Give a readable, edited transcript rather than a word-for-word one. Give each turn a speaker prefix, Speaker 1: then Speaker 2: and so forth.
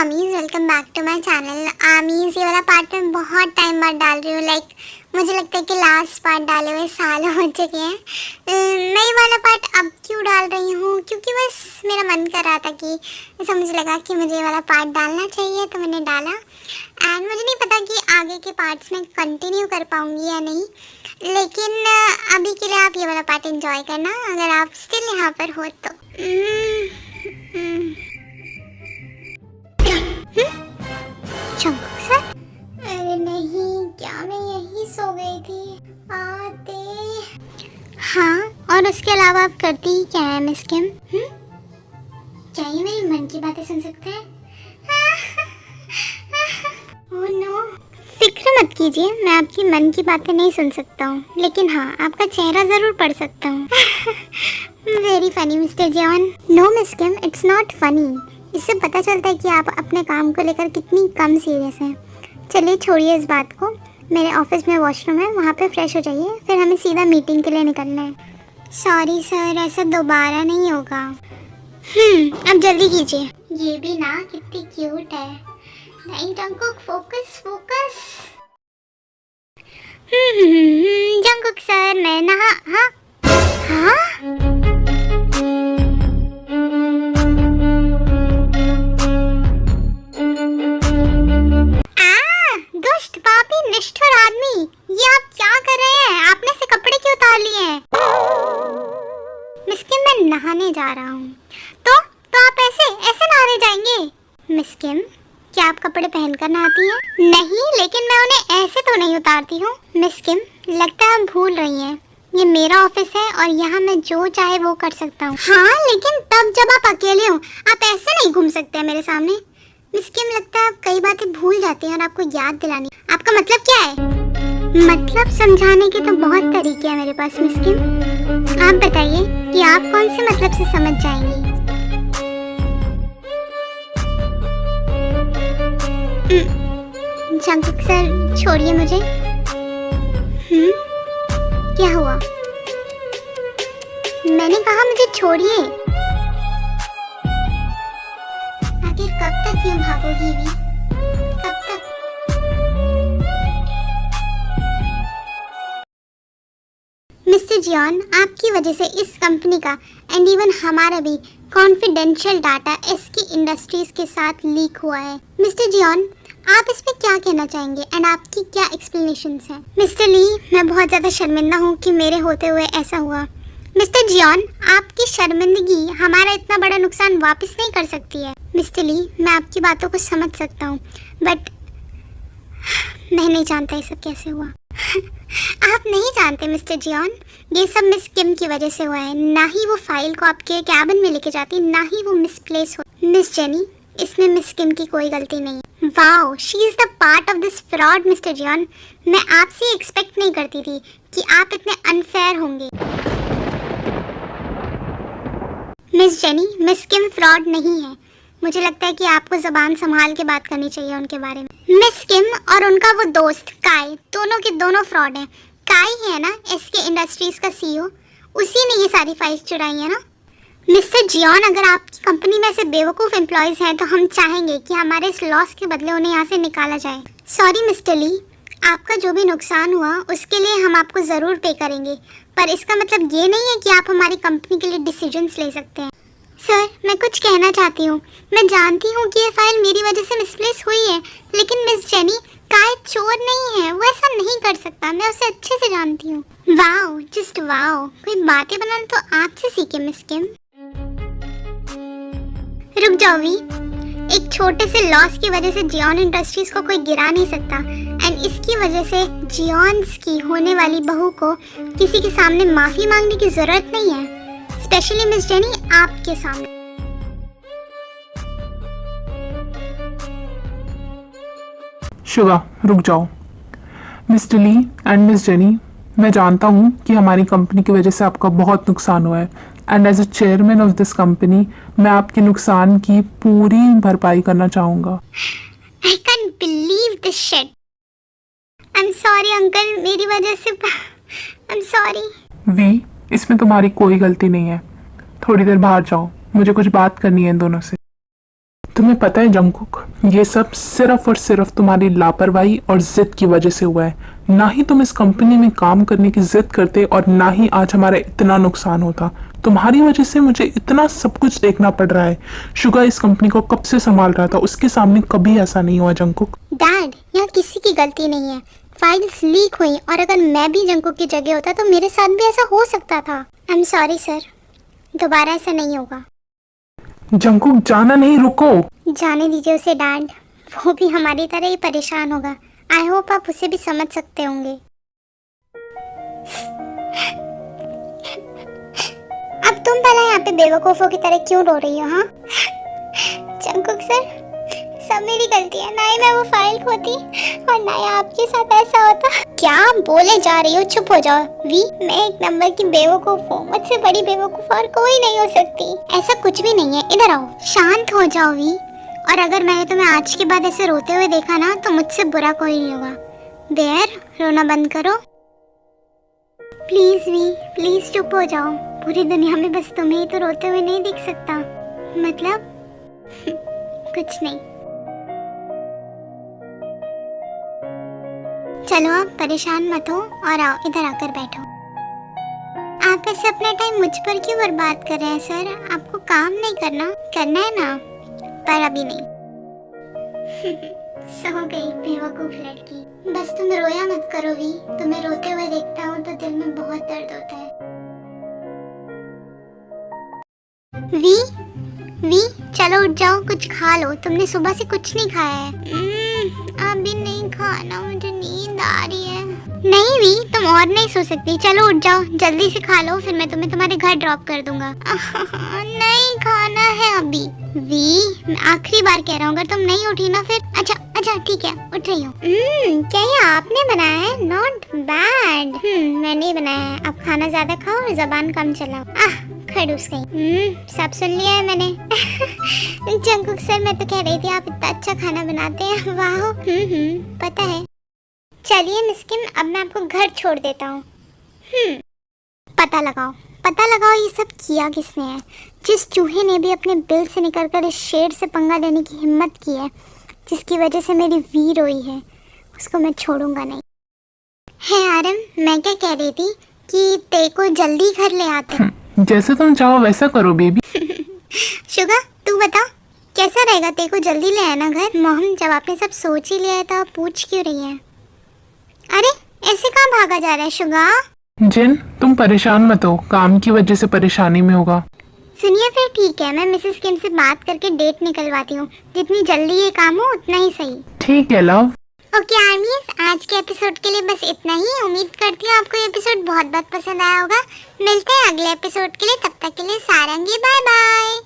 Speaker 1: आमीज़, welcome back to my channel. आमीज़ ये वाला पार्ट मैं बहुत टाइम बाद डाल रही हूँ। मुझे लगता है कि लास्ट पार्ट डाले हुए साल हो चुके हैं। मैं ये वाला पार्ट अब क्यों डाल रही हूँ, क्योंकि बस मेरा मन कर रहा था कि ऐसा मुझे लगा कि मुझे ये वाला पार्ट डालना चाहिए, तो मैंने डाला। एंड मुझे नहीं पता कि आगे के पार्ट्स में कंटिन्यू कर पाऊँगी या नहीं, लेकिन अभी के लिए आप ये वाला पार्ट एंजॉय करना, अगर आप स्टिल यहाँ पर हो तो। सर, अरे नहीं, क्या मैं यही सो गई थी? आते। हाँ, और उसके अलावा आप करती ही क्या है मिस किम? क्या ये मेरी मन की बातें सुन सकते हैं? ओह नो, फिक्र मत कीजिए, मैं आपकी मन की बातें नहीं सुन सकता हूँ, लेकिन हाँ, आपका चेहरा जरूर पढ़ सकता हूँ। Very funny mister John. No miss Kim, it's not funny. इससे पता चलता है कि आप अपने काम को लेकर कितनी कम सीरियस हैं। चलिए छोड़िए इस बात को, मेरे ऑफिस में वॉशरूम है, वहाँ पे फ्रेश हो जाइए, फिर हमें सीधा मीटिंग के लिए निकलना है। सॉरी सर, ऐसा दोबारा नहीं होगा। अब जल्दी कीजिए। ये भी ना कितनी क्यूट है। नहीं Jungkook, focus focus. Jungkook sir, मैं नहा। हाँ हाँ, दुष्ट पापी निष्ठुर आदमी, ये आप क्या कर रहे हैं? आपने से कपड़े क्यों उतार लिए हैं? मिस किम, मैं नहाने जा रहा हूँ। तो आप ऐसे नहाने जाएंगे? मिस किम, क्या आप कपड़े पहनकर नहाती हैं? नहीं, लेकिन मैं उन्हें ऐसे तो नहीं उतारती हूँ। मिस किम, लगता है आप भूल रही हैं, ये मेरा ऑफिस है और यहाँ मैं जो चाहे वो कर सकता हूँ। हाँ, लेकिन तब जब आप अकेले हो, आप ऐसे नहीं घूम सकते हैं मेरे सामने। मिस किम, लगता है आप कई बातें भूल जाती हैं और आपको याद दिलानी। आपका मतलब क्या है? मतलब समझाने के तो बहुत तरीके हैं मेरे पास मिस किम। आप बताइए कि आप कौन से मतलब से समझ जाएंगी? जंगकुक सर, छोड़िए मुझे। क्या हुआ? मैंने कहा मुझे छोड़िए। आखिर कब तक यूं भागोगी भी? कब तक? मिस्टर जियोन, आपकी वजह से इस कंपनी का एंड इवन हमारा भी कॉन्फिडेंशियल डाटा एसके इंडस्ट्रीज के साथ लीक हुआ है। मिस्टर जियोन, आप इस पे क्या कहना चाहेंगे एंड आपकी क्या एक्सप्लेनेशंस हैं? मिस्टर ली, मैं बहुत ज़्यादा शर्मिंदा हूँ कि मेरे होते हुए ऐसा हुआ। मिस्टर जियोन, आपकी शर्मिंदगी हमारा इतना बड़ा नुकसान वापस नहीं कर सकती है। मिस्टर ली, मैं आपकी बातों को समझ सकता हूँ, बट मैं नहीं जानता ये सब कैसे हुआ। आप नहीं जानते मिस्टर जियोन, ये सब मिस किम की वजह से हुआ है। ना ही वो फाइल को आपके कैबिन में लेके जाती, ना ही वो मिसप्लेस हो। मिस जेनी, इसमें मिस किम की कोई गलती नहीं है। Wow, she is the part of this fraud mister Jeon. मैं आपसे एक्सपेक्ट नहीं करती थी कि आप इतने अनफेयर होंगे। मिस जेनी, मिस किम फ्रॉड नहीं है। मुझे लगता है कि आपको ज़बान संभाल के बात करनी चाहिए उनके बारे में। मिस किम और उनका वो दोस्त काई, दोनों के दोनों फ्रॉड हैं। काई है ना एसके इंडस्ट्रीज का सीईओ, उसी ने ये सारी फाइल्स चुराई है ना। मिस्टर जियोन, अगर आपकी कंपनी में ऐसे बेवकूफ़ एम्प्लॉयज़ हैं तो हम चाहेंगे कि हमारे इस लॉस के बदले उन्हें यहाँ से निकाला जाए। सॉरी मिस्टर ली, आपका जो भी नुकसान हुआ उसके लिए हम आपको ज़रूर पे करेंगे, पर इसका मतलब ये नहीं है कि आप हमारी कंपनी के लिए डिसीजंस ले सकते हैं। सर, मैं कुछ कहना चाहती हूँ। मैं जानती हूँ कि ये फाइल मेरी वजह से मिसप्लेस हुई है, लेकिन मिस जेनी, काय चोर नहीं है, वो ऐसा नहीं कर सकता। मैं उसे अच्छे से जानती हूँ। वाओ, जस्ट वाओ, कोई बातें बनाना तो आपसे सीखे मिस किम। रुक जाओ वी, एक छोटे से लॉस की वजह से जियोन इंडस्ट्रीज को कोई गिरा नहीं सकता, एंड इसकी वजह से जियोन्स की होने वाली बहू को किसी के सामने माफ़ी मांगने की ज़रूरत नहीं है, स्पेशली मिस जेनी आपके सामने।
Speaker 2: शिवा, रुक जाओ। Mister Lee and miss Jenny, मैं जानता हूँ कि हमारी कंपनी की वजह से आपका बहुत नुकसान हुआ है, and as a chairman of this company मैं आपके नुकसान की पूरी भरपाई करना चाहूँगा।
Speaker 1: I can't believe this shit. I'm sorry uncle, मेरी वजह से I'm sorry.
Speaker 2: वी, इसमें तुम्हारी कोई गलती नहीं है। थोड़ी देर बाहर जाओ, मुझे कुछ बात करनी है इन दोनों से। तुम्हें पता है जंगकुक, ये सब सिर्फ और सिर्फ तुम्हारी लापरवाही और जिद की वजह से हुआ है। ना ही तुम इस कंपनी में काम करने की जिद करते और ना ही आज हमारा इतना नुकसान होता। तुम्हारी वजह से मुझे इतना सब कुछ देखना पड़ रहा है। शुगा इस कंपनी को कब से संभाल रहा था, उसके सामने कभी ऐसा नहीं हुआ जंगकुक।
Speaker 1: डैड, यहाँ किसी की गलती नहीं है। फाइल्स लीक हुई और अगर मैं भी जंगकुक की जगह होता तो मेरे साथ भी ऐसा हो सकता था। आई एम सॉरी सर, दोबारा ऐसा नहीं होगा।
Speaker 2: जंगकुक जाना नहीं, रुको।
Speaker 1: जाने दीजिए उसे डैड, वो भी हमारी तरह ही परेशान होगा। आई होप आप उसे भी समझ सकते होंगे। अब तुम भला यहाँ पे बेवकूफों की तरह क्यों रो रही हो? हाँ जंगकुक सर, सब मेरी गलती है। ना ही मैं वो फाइल खोती और ना ही आपके साथ ऐसा होता। क्या बोले जा रही हो? चुप हो जाओ वी, मैं एक नंबर की बेवकूफ हूँ। मुझसे बड़ी बेवकूफ और कोई नहीं हो सकती। ऐसा कुछ भी नहीं है, इधर आओ। शांत हो जाओ वी, और अगर मैंने तुम्हें आज के बाद ऐसे रोते हुए देखा ना तो मुझसे बुरा कोई नहीं होगा। बेयर, रोना बंद करो प्लीज वी, प्लीज चुप हो जाओ। पूरी दुनिया में बस तुम्हें ही तो रोते हुए नहीं दिख सकता। मतलब कुछ नहीं। चलो आप परेशान मत हो और आओ इधर आकर बैठो। आप ऐसे अपना टाइम मुझ पर क्यों बर्बाद कर रहे हैं सर? आपको काम नहीं करना? करना है ना, पर अभी नहीं। सो गई बेवकूफ लड़की। बस तुम रोया मत करो वी, तुम्हें रोते हुए देखता हूँ तो दिल में बहुत दर्द होता है। वी वी, चलो उठ जाओ, कुछ खा लो। तुमने सुबह से कुछ नहीं खाया है। अभी नहीं खाना, मुझे नींद आ रही है। नहीं वी, तुम और नहीं सो सकती। चलो उठ जाओ, जल्दी से खा लो, फिर मैं तुम्हें तुम्हारे घर ड्रॉप कर दूंगा। नहीं खाना है अभी। वी, मैं आखिरी बार कह रहा हूँ, अगर तुम नहीं उठी ना फिर। अच्छा अच्छा ठीक है, उठ रही हूँ। क्या ये आपने बनाया है? Not bad. मैंने ही बनाया है। अब खाना ज्यादा खाओ और जबान कम चलाओ। खड़ूस गई। सब सुन लिया है मैंने। जंगकुक सर, मैं तो कह रही थी आप इतना अच्छा खाना बनाते हैं। वाह। पता है। चलिए मिस किम, अब मैं आपको घर छोड़ देता हूँ। पता लगाओ ये सब किया किसने है। जिस चूहे ने भी अपने बिल से निकलकर इस शेर से पंगा लेने की हिम्मत की है, जिसकी वजह से मेरी वी रोई है, उसको मैं छोड़ूंगा नहीं। है आरम, मैं क्या कह रही थी कि ते को जल्दी घर ले आते।
Speaker 2: जैसे तुम चाहो वैसा करो बेबी।
Speaker 1: शुगा, तू बता कैसा रहेगा? ते को जल्दी ले आना घर। मोहन, जब आपने सब सोच ही लिया है तो आप पूछ क्यों रही हैं? अरे ऐसे कहाँ भागा जा रहा है शुगा?
Speaker 2: जिन, तुम परेशान मत हो, काम की वजह से परेशानी में होगा।
Speaker 1: सुनिए फिर ठीक है, मैं मिसेस किम से बात करके डेट निकलवाती हूँ। जितनी जल्दी ये काम हो उतना ही सही।
Speaker 2: ठीक है लव।
Speaker 1: ओके आर्मीज, आज के एपिसोड के लिए बस इतना ही। उम्मीद करती हूँ आपको ये एपिसोड बहुत पसंद आया होगा। मिलते हैं अगले एपिसोड के लिए, तब तक के लिए सारंगी, बाय बाय।